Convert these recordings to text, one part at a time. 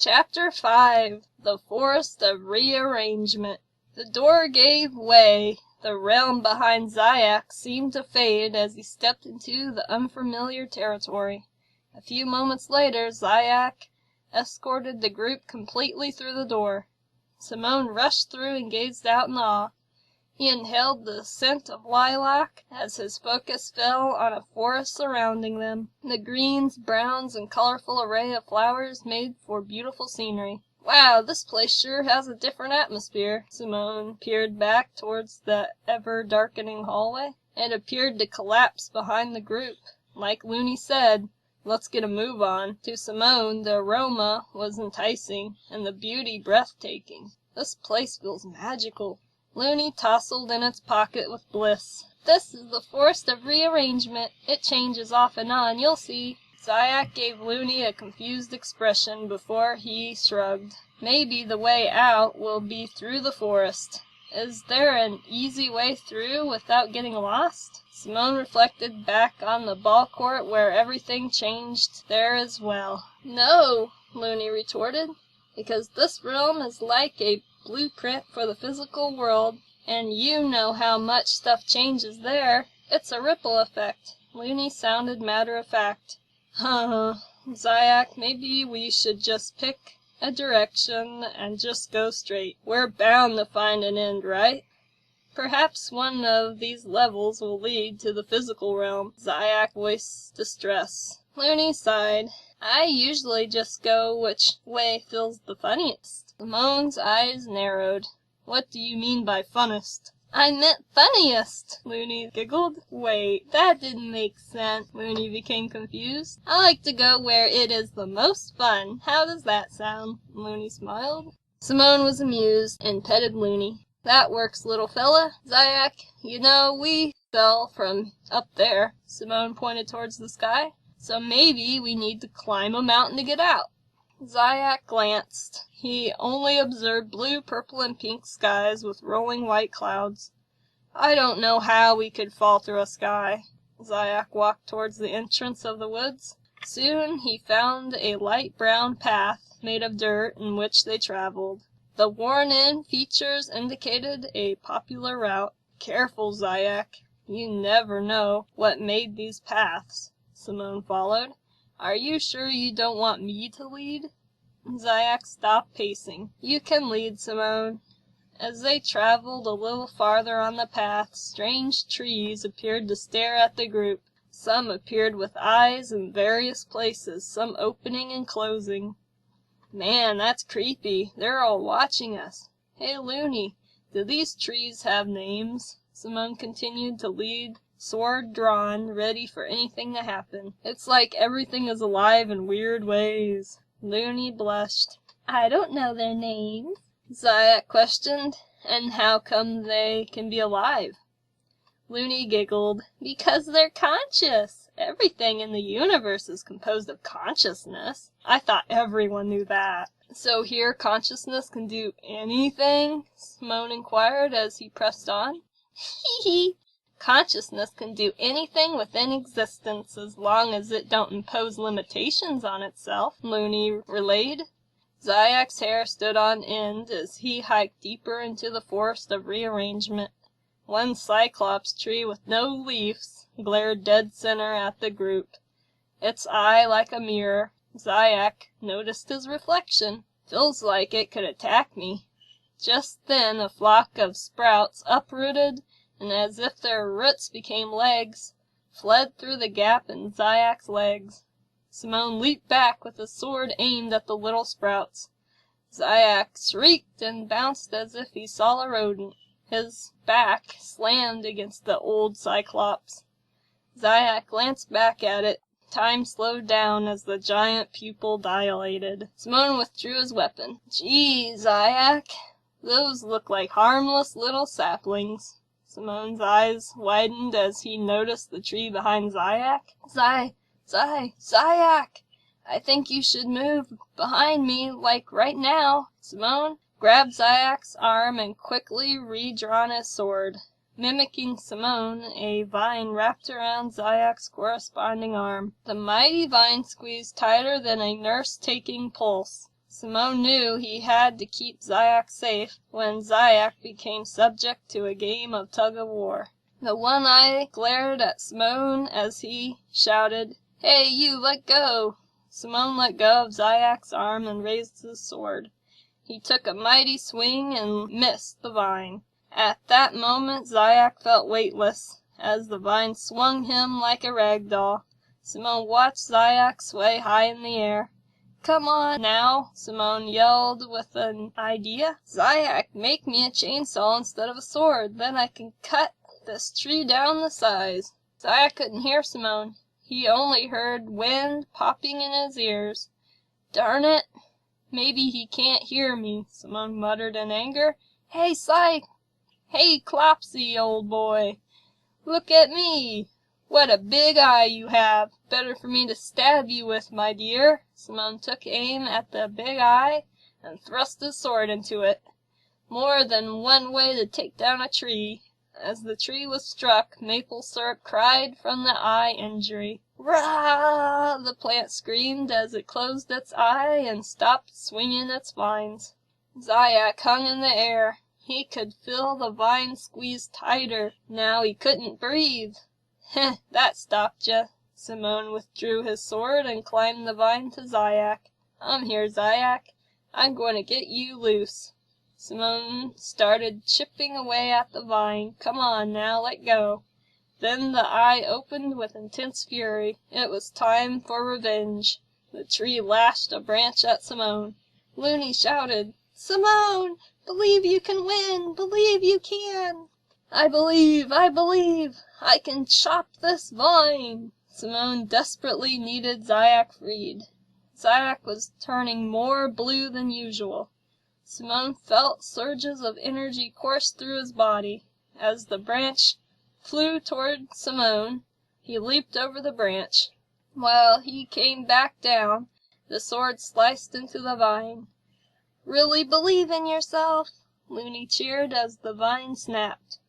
Chapter 5. The Forest of Rearrangement. The door gave way. The realm behind Zayak seemed to fade as he stepped into the unfamiliar territory. A few moments later, Zayak escorted the group completely through the door. Simone rushed through and gazed out in awe. He inhaled the scent of lilac as his focus fell on a forest surrounding them. The greens, browns, and colorful array of flowers made for beautiful scenery. Wow, this place sure has a different atmosphere. Simone peered back towards the ever-darkening hallway. It appeared to collapse behind the group. Like Looney said, let's get a move on. To Simone, the aroma was enticing, and the beauty breathtaking. This place feels magical. Looney tousled in its pocket with bliss. This is the Forest of Rearrangement. It changes off and on, you'll see. Zayak gave Looney a confused expression before he shrugged. Maybe the way out will be through the forest. Is there an easy way through without getting lost? Simone reflected back on the ball court where everything changed there as well. No, Looney retorted, because this realm is like a blueprint for the physical world, and you know how much stuff changes there. It's a ripple effect. Looney sounded matter-of-fact. Zayak, maybe we should just pick a direction and just go straight. We're bound to find an end, right? Perhaps one of these levels will lead to the physical realm. Zayak voiced distress. Looney sighed. I usually just go which way feels the funniest. Simone's eyes narrowed. What do you mean by funnest? I meant funniest, Looney giggled. Wait, that didn't make sense. Looney became confused. I like to go where it is the most fun. How does that sound? Looney smiled. Simone was amused and petted Looney. That works, little fella. Zayak, you know, we fell from up there. Simone pointed towards the sky. So maybe we need to climb a mountain to get out. Zayak glanced. He only observed blue, purple, and pink skies with rolling white clouds. I don't know how we could fall through a sky. Zayak walked towards the entrance of the woods. Soon he found a light brown path made of dirt in which they traveled. The worn-in features indicated a popular route. Careful, Zayak. You never know what made these paths. Simone followed. Are you sure you don't want me to lead? Zayak stopped pacing. You can lead, Simone. As they traveled a little farther on the path, strange trees appeared to stare at the group. Some appeared with eyes in various places, some opening and closing. Man, that's creepy. They're all watching us. Hey, Looney, do these trees have names? Simone continued to lead, sword drawn, ready for anything to happen. It's like everything is alive in weird ways. Looney blushed. I don't know their names, Zayak questioned. And how come they can be alive? Looney giggled. Because they're conscious. Everything in the universe is composed of consciousness. I thought everyone knew that. So here consciousness can do anything? Simone inquired as he pressed on. Hee hee. Consciousness can do anything within existence as long as it don't impose limitations on itself, Looney relayed. Zayak's hair stood on end as he hiked deeper into the Forest of Rearrangement. One cyclops tree with no leaves glared dead center at the group, its eye like a mirror. Zayak noticed his reflection. Feels like it could attack me. Just then a flock of sprouts uprooted, and as if their roots became legs, fled through the gap in Zayak's legs. Simone leaped back with his sword aimed at the little sprouts. Zayak shrieked and bounced as if he saw a rodent. His back slammed against the old cyclops. Zayak glanced back at it. Time slowed down as the giant pupil dilated. Simone withdrew his weapon. Gee, Zayak, those look like harmless little saplings. Simone's eyes widened as he noticed the tree behind Zayak. Zayak! I think you should move behind me, like right now. Simone grabbed Zayak's arm and quickly redrawn his sword. Mimicking Simone, a vine wrapped around Zayak's corresponding arm. The mighty vine squeezed tighter than a nurse taking pulse. Simone knew he had to keep Zayak safe when Zayak became subject to a game of tug-of-war. The one-eye glared at Simone as he shouted, "Hey, you, let go!" Simone let go of Zayak's arm and raised his sword. He took a mighty swing and missed the vine. At that moment Zayak felt weightless, as the vine swung him like a rag doll. Simone watched Zayak sway high in the air. "Come on now," Simone yelled with an idea. "Zayak, make me a chainsaw instead of a sword. Then I can cut this tree down the size." Zayak couldn't hear Simone. He only heard wind popping in his ears. "Darn it! Maybe he can't hear me," Simone muttered in anger. "Hey, Hey, Clopsy, old boy! Look at me! What a big eye you have! Better for me to stab you with, my dear." Simone took aim at the big eye and thrust his sword into it. More than one way to take down a tree. As the tree was struck, Maple Syrup cried from the eye injury. "Rah!" the plant screamed as it closed its eye and stopped swinging its vines. Zayak hung in the air. He could feel the vine squeeze tighter. Now he couldn't breathe. "Heh, that stopped ya." Simone withdrew his sword and climbed the vine to Zayak. "I'm here, Zayak. I'm going to get you loose." Simone started chipping away at the vine. "Come on now, let go." Then the eye opened with intense fury. It was time for revenge. The tree lashed a branch at Simone. Looney shouted, "Simone, believe you can win! Believe you can!" I believe! I can chop this vine!" Simone desperately needed Zayak freed. Zayak was turning more blue than usual. Simone felt surges of energy course through his body. As the branch flew toward Simone, he leaped over the branch. While he came back down, the sword sliced into the vine. "Really believe in yourself!" Looney cheered as the vine snapped.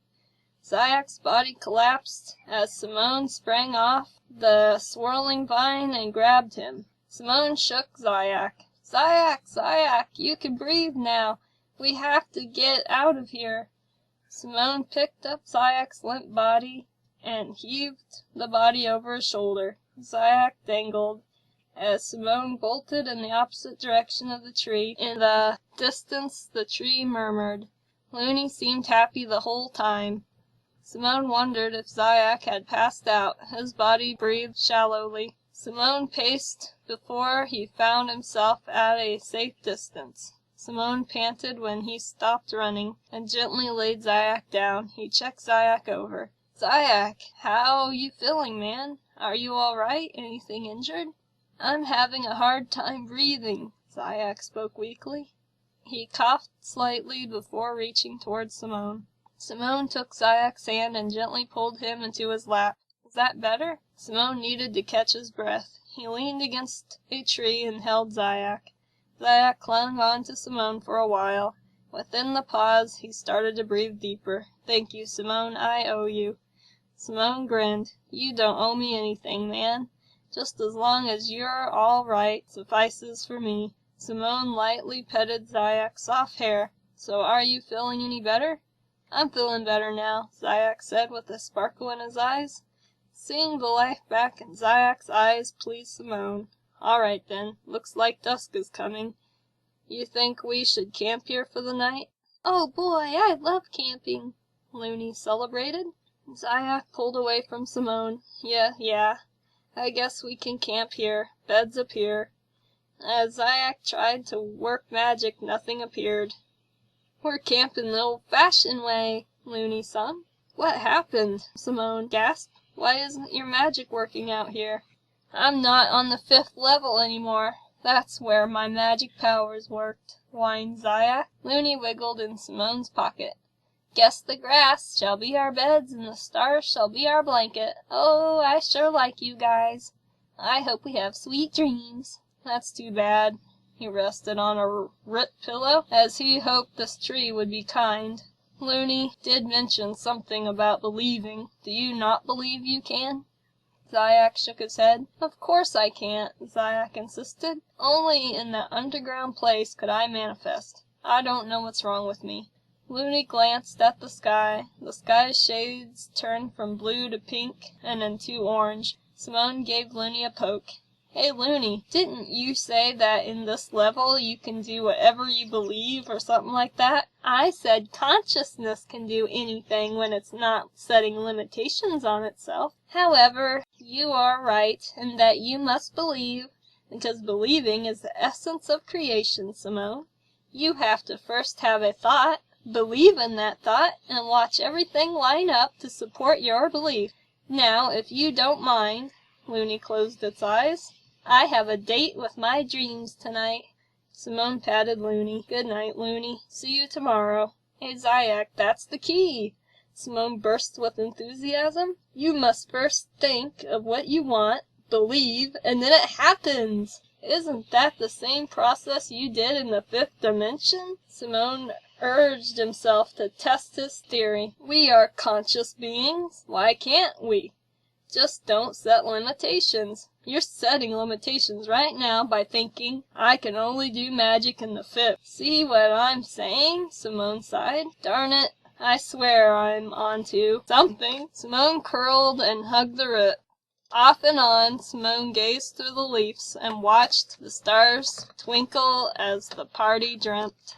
Zayak's body collapsed as Simone sprang off the swirling vine and grabbed him. Simone shook Zayak. Zayak, you can breathe now. We have to get out of here." Simone picked up Zayak's limp body and heaved the body over his shoulder. Zayak dangled. As Simone bolted in the opposite direction of the tree, in the distance the tree murmured. Looney seemed happy the whole time. Simone wondered if Zayak had passed out. His body breathed shallowly. Simone paced before he found himself at a safe distance. Simone panted when he stopped running, and gently laid Zayak down. He checked Zayak over. "Zayak, how you feeling, man? Are you all right? Anything injured?" "I'm having a hard time breathing," Zayak spoke weakly. He coughed slightly before reaching toward Simone. Simone took Zayak's hand and gently pulled him into his lap. "Is that better?" Simone needed to catch his breath. He leaned against a tree and held Zayak. Zayak clung on to Simone for a while. Within the pause, he started to breathe deeper. "Thank you, Simone. I owe you." Simone grinned. "You don't owe me anything, man. Just as long as you're all right suffices for me." Simone lightly petted Zayak's soft hair. "So are you feeling any better?" "I'm feeling better now," Zayak said with a sparkle in his eyes. Seeing the life back in Zayak's eyes pleased Simone. "All right, then. Looks like dusk is coming. You think we should camp here for the night?" "Oh, boy, I love camping," Looney celebrated. Zayak pulled away from Simone. Yeah. I guess we can camp here. Beds up here." As Zayak tried to work magic, nothing appeared. "We're camping the old-fashioned way," Looney sung. "What happened?" Simone gasped. "Why isn't your magic working out here?" "I'm not on the 5th level anymore. That's where my magic powers worked," whined Zayak. Looney wiggled in Simone's pocket. "Guess the grass shall be our beds and the stars shall be our blanket. Oh, I sure like you guys. I hope we have sweet dreams." "That's too bad." He rested on a root pillow, as he hoped this tree would be kind. "Looney did mention something about believing. Do you not believe you can?" Zayak shook his head. Of course I can't, Zayak insisted. Only in that underground place could I manifest. I don't know what's wrong with me. Looney glanced at the sky. The sky's shades turned from blue to pink and then to orange. Simone gave Looney a poke. Hey, Looney, didn't you say that in this level you can do whatever you believe or something like that? I said consciousness can do anything when it's not setting limitations on itself. However, you are right in that you must believe, because believing is the essence of creation, Simone. You have to first have a thought, believe in that thought, and watch everything line up to support your belief. Now, if you don't mind, Looney closed its eyes. I have a date with my dreams tonight. Simone patted Looney. Good night, Looney. See you tomorrow. Hey, Zayak, that's the key. Simone burst with enthusiasm. You must first think of what you want, believe, and then it happens. Isn't that the same process you did in the fifth dimension? Simone urged himself to test his theory. We are conscious beings. Why can't we? Just don't set limitations. You're setting limitations right now by thinking, I can only do magic in the fifth. See what I'm saying? Simone sighed. Darn it, I swear I'm onto something. Simone curled and hugged the root. Off and on, Simone gazed through the leaves and watched the stars twinkle as the party dreamt.